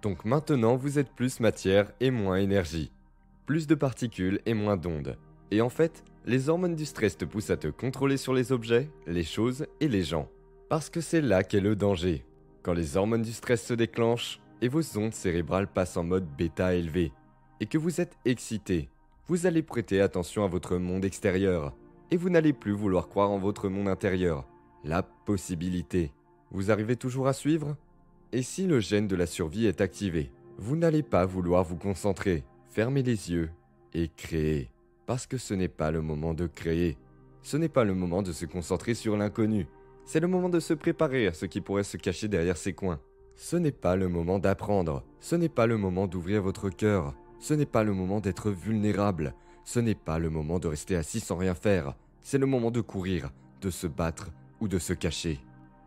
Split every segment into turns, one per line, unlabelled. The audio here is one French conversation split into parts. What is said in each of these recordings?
Donc maintenant, vous êtes plus matière et moins énergie. Plus de particules et moins d'ondes. Et en fait, les hormones du stress te poussent à te contrôler sur les objets, les choses et les gens. Parce que c'est là qu'est le danger. Quand les hormones du stress se déclenchent et vos ondes cérébrales passent en mode bêta élevé, et que vous êtes excité, vous allez prêter attention à votre monde extérieur, et vous n'allez plus vouloir croire en votre monde intérieur. La possibilité. Vous arrivez toujours à suivre ? Et si le gène de la survie est activé, vous n'allez pas vouloir vous concentrer, fermer les yeux et créer. Parce que ce n'est pas le moment de créer. Ce n'est pas le moment de se concentrer sur l'inconnu. C'est le moment de se préparer à ce qui pourrait se cacher derrière ces coins. Ce n'est pas le moment d'apprendre. Ce n'est pas le moment d'ouvrir votre cœur. Ce n'est pas le moment d'être vulnérable. Ce n'est pas le moment de rester assis sans rien faire. C'est le moment de courir, de se battre ou de se cacher.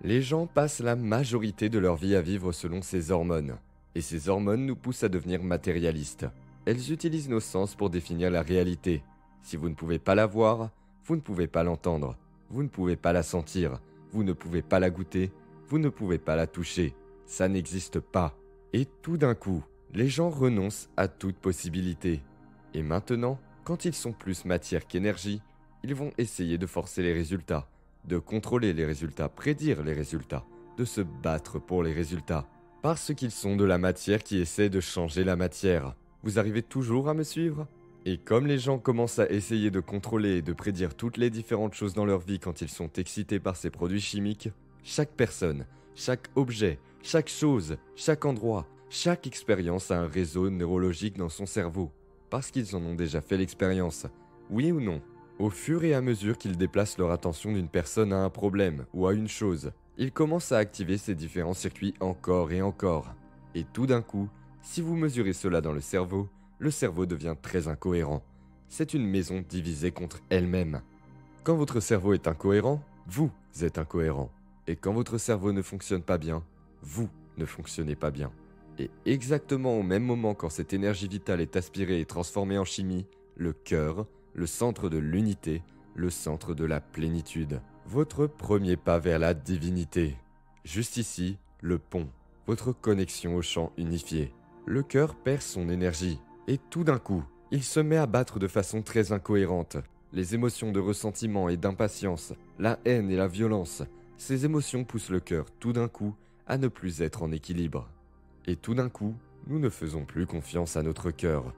Les gens passent la majorité de leur vie à vivre selon ces hormones. Et ces hormones nous poussent à devenir matérialistes. Elles utilisent nos sens pour définir la réalité. Si vous ne pouvez pas la voir, vous ne pouvez pas l'entendre. Vous ne pouvez pas la sentir. Vous ne pouvez pas la goûter. Vous ne pouvez pas la toucher. Ça n'existe pas. Et tout d'un coup, les gens renoncent à toute possibilité. Et maintenant, quand ils sont plus matière qu'énergie, ils vont essayer de forcer les résultats, de contrôler les résultats, prédire les résultats, de se battre pour les résultats. Parce qu'ils sont de la matière qui essaie de changer la matière. Vous arrivez toujours à me suivre ? Et comme les gens commencent à essayer de contrôler et de prédire toutes les différentes choses dans leur vie quand ils sont excités par ces produits chimiques, chaque personne, chaque objet, chaque chose, chaque endroit, chaque expérience a un réseau neurologique dans son cerveau. Parce qu'ils en ont déjà fait l'expérience. Oui ou non ? Au fur et à mesure qu'ils déplacent leur attention d'une personne à un problème ou à une chose, ils commencent à activer ces différents circuits encore et encore. Et tout d'un coup, si vous mesurez cela dans le cerveau devient très incohérent. C'est une maison divisée contre elle-même. Quand votre cerveau est incohérent, vous êtes incohérent. Et quand votre cerveau ne fonctionne pas bien, vous ne fonctionnez pas bien. Et exactement au même moment quand cette énergie vitale est aspirée et transformée en chimie, le cœur, le centre de l'unité, le centre de la plénitude. Votre premier pas vers la divinité. Juste ici, le pont, votre connexion au champ unifié. Le cœur perd son énergie. Et tout d'un coup, il se met à battre de façon très incohérente. Les émotions de ressentiment et d'impatience, la haine et la violence, ces émotions poussent le cœur tout d'un coup à ne plus être en équilibre. Et tout d'un coup, nous ne faisons plus confiance à notre cœur.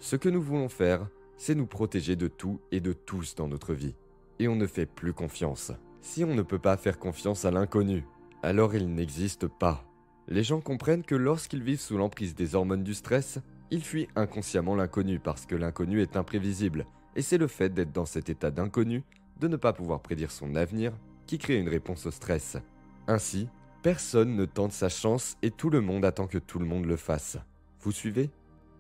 Ce que nous voulons faire, c'est nous protéger de tout et de tous dans notre vie. Et on ne fait plus confiance. Si on ne peut pas faire confiance à l'inconnu, alors il n'existe pas. Les gens comprennent que lorsqu'ils vivent sous l'emprise des hormones du stress, ils fuient inconsciemment l'inconnu parce que l'inconnu est imprévisible. Et c'est le fait d'être dans cet état d'inconnu, de ne pas pouvoir prédire son avenir, qui crée une réponse au stress. Ainsi, personne ne tente sa chance et tout le monde attend que tout le monde le fasse. Vous suivez ?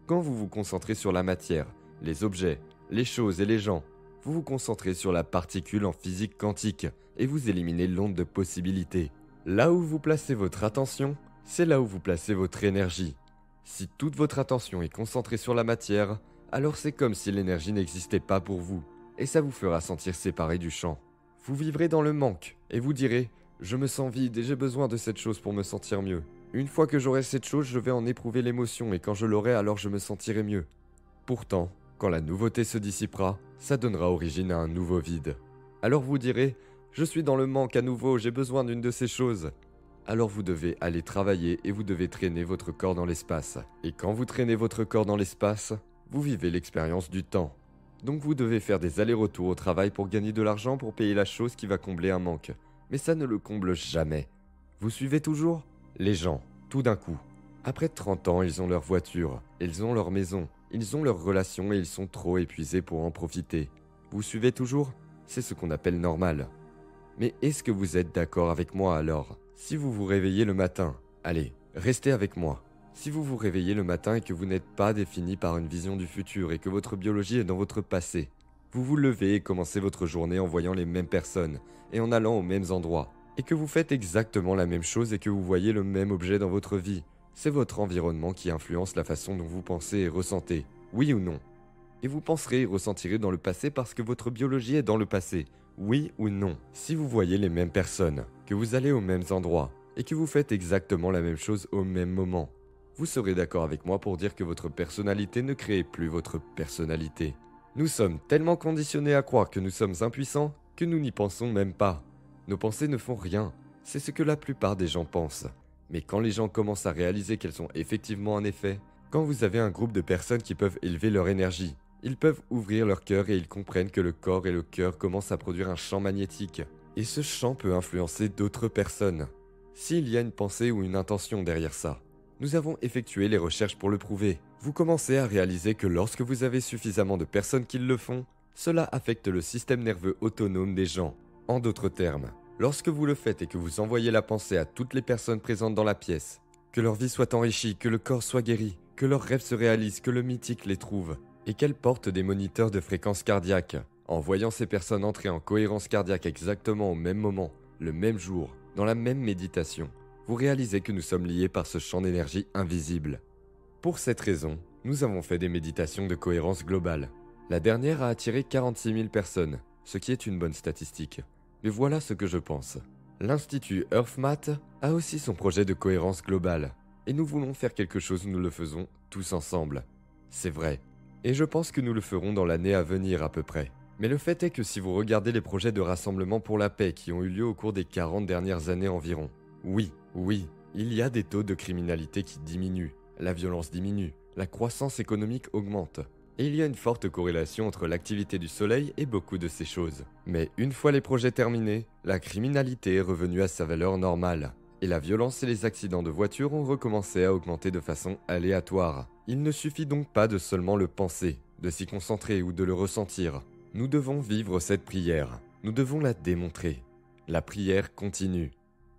Quand vous vous concentrez sur la matière, les objets, les choses et les gens, vous vous concentrez sur la particule en physique quantique et vous éliminez l'onde de possibilités. Là où vous placez votre attention, c'est là où vous placez votre énergie. Si toute votre attention est concentrée sur la matière, alors c'est comme si l'énergie n'existait pas pour vous, et ça vous fera sentir séparé du champ. Vous vivrez dans le manque, et vous direz « Je me sens vide et j'ai besoin de cette chose pour me sentir mieux. Une fois que j'aurai cette chose, je vais en éprouver l'émotion, et quand je l'aurai, alors je me sentirai mieux. » Pourtant, quand la nouveauté se dissipera, ça donnera origine à un nouveau vide. Alors vous direz « Je suis dans le manque à nouveau, j'ai besoin d'une de ces choses. » Alors vous devez aller travailler et vous devez traîner votre corps dans l'espace. Et quand vous traînez votre corps dans l'espace, vous vivez l'expérience du temps. Donc vous devez faire des allers-retours au travail pour gagner de l'argent pour payer la chose qui va combler un manque. Mais ça ne le comble jamais. Vous suivez toujours ? Les gens, tout d'un coup, après 30 ans, ils ont leur voiture, ils ont leur maison, ils ont leurs relations et ils sont trop épuisés pour en profiter. Vous suivez toujours ? C'est ce qu'on appelle normal. Mais est-ce que vous êtes d'accord avec moi alors ? Si vous vous réveillez le matin, allez, restez avec moi. Si vous vous réveillez le matin et que vous n'êtes pas défini par une vision du futur et que votre biologie est dans votre passé, vous vous levez et commencez votre journée en voyant les mêmes personnes et en allant aux mêmes endroits, et que vous faites exactement la même chose et que vous voyez le même objet dans votre vie, c'est votre environnement qui influence la façon dont vous pensez et ressentez, oui ou non ? Et vous penserez et ressentirez dans le passé parce que votre biologie est dans le passé, oui ou non ? Si vous voyez les mêmes personnes, que vous allez aux mêmes endroits, et que vous faites exactement la même chose au même moment, vous serez d'accord avec moi pour dire que votre personnalité ne crée plus votre personnalité. Nous sommes tellement conditionnés à croire que nous sommes impuissants que nous n'y pensons même pas. Nos pensées ne font rien, c'est ce que la plupart des gens pensent. Mais quand les gens commencent à réaliser qu'elles ont effectivement un effet, quand vous avez un groupe de personnes qui peuvent élever leur énergie, ils peuvent ouvrir leur cœur et ils comprennent que le corps et le cœur commencent à produire un champ magnétique. Et ce champ peut influencer d'autres personnes. S'il y a une pensée ou une intention derrière ça, nous avons effectué les recherches pour le prouver. Vous commencez à réaliser que lorsque vous avez suffisamment de personnes qui le font, cela affecte le système nerveux autonome des gens. En d'autres termes, lorsque vous le faites et que vous envoyez la pensée à toutes les personnes présentes dans la pièce, que leur vie soit enrichie, que le corps soit guéri, que leurs rêves se réalisent, que le mythique les trouve, et qu'elles portent des moniteurs de fréquence cardiaque, en voyant ces personnes entrer en cohérence cardiaque exactement au même moment, le même jour, dans la même méditation, vous réalisez que nous sommes liés par ce champ d'énergie invisible. Pour cette raison, nous avons fait des méditations de cohérence globale. La dernière a attiré 46 000 personnes, ce qui est une bonne statistique. Mais voilà ce que je pense. L'Institut EarthMath a aussi son projet de cohérence globale. Et nous voulons faire quelque chose, nous le faisons tous ensemble. C'est vrai. Et je pense que nous le ferons dans l'année à venir à peu près. Mais le fait est que si vous regardez les projets de rassemblement pour la paix qui ont eu lieu au cours des 40 dernières années environ, oui, il y a des taux de criminalité qui diminuent, la violence diminue, la croissance économique augmente. Et il y a une forte corrélation entre l'activité du soleil et beaucoup de ces choses. Mais une fois les projets terminés, la criminalité est revenue à sa valeur normale. Et la violence et les accidents de voiture ont recommencé à augmenter de façon aléatoire. Il ne suffit donc pas de seulement le penser, de s'y concentrer ou de le ressentir. Nous devons vivre cette prière. Nous devons la démontrer. La prière continue.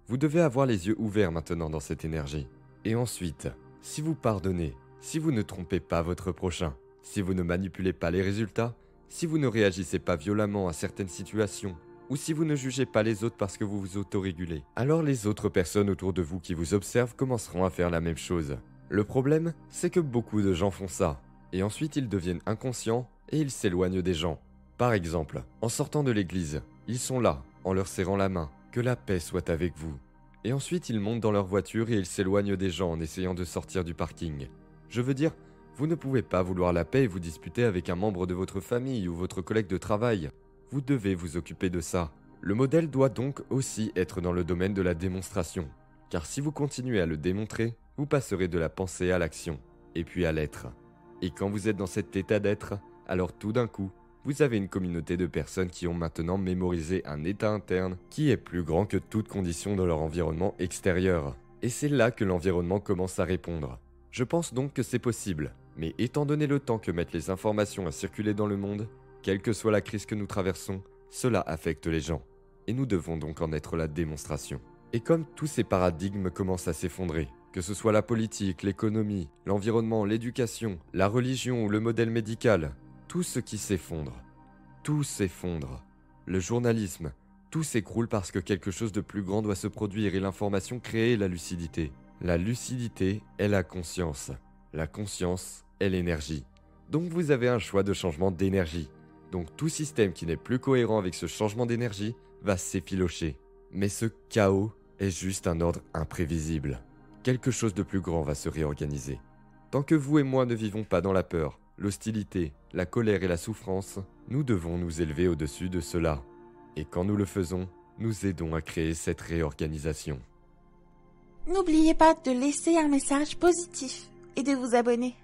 Vous devez avoir les yeux ouverts maintenant dans cette énergie. Et ensuite, si vous pardonnez, si vous ne trompez pas votre prochain, si vous ne manipulez pas les résultats, si vous ne réagissez pas violemment à certaines situations, ou si vous ne jugez pas les autres parce que vous vous autorégulez, alors les autres personnes autour de vous qui vous observent commenceront à faire la même chose. Le problème, c'est que beaucoup de gens font ça, et ensuite ils deviennent inconscients et ils s'éloignent des gens. Par exemple, en sortant de l'église, ils sont là, en leur serrant la main, que la paix soit avec vous. Et ensuite ils montent dans leur voiture et ils s'éloignent des gens en essayant de sortir du parking. Je veux dire, vous ne pouvez pas vouloir la paix et vous disputer avec un membre de votre famille ou votre collègue de travail. Vous devez vous occuper de ça. Le modèle doit donc aussi être dans le domaine de la démonstration. Car si vous continuez à le démontrer, vous passerez de la pensée à l'action, et puis à l'être. Et quand vous êtes dans cet état d'être, alors tout d'un coup, vous avez une communauté de personnes qui ont maintenant mémorisé un état interne qui est plus grand que toute condition de leur environnement extérieur. Et c'est là que l'environnement commence à répondre. Je pense donc que c'est possible, mais étant donné le temps que mettent les informations à circuler dans le monde, quelle que soit la crise que nous traversons, cela affecte les gens. Et nous devons donc en être la démonstration. Et comme tous ces paradigmes commencent à s'effondrer, que ce soit la politique, l'économie, l'environnement, l'éducation, la religion ou le modèle médical, tout ce qui s'effondre, tout s'effondre. Le journalisme, tout s'écroule parce que quelque chose de plus grand doit se produire et l'information crée la lucidité. La lucidité est la conscience. La conscience est l'énergie. Donc vous avez un choix de changement d'énergie. Donc tout système qui n'est plus cohérent avec ce changement d'énergie va s'effilocher. Mais ce chaos est juste un ordre imprévisible. Quelque chose de plus grand va se réorganiser. Tant que vous et moi ne vivons pas dans la peur, l'hostilité, la colère et la souffrance, nous devons nous élever au-dessus de cela. Et quand nous le faisons, nous aidons à créer cette réorganisation.
N'oubliez pas de laisser un message positif et de vous abonner.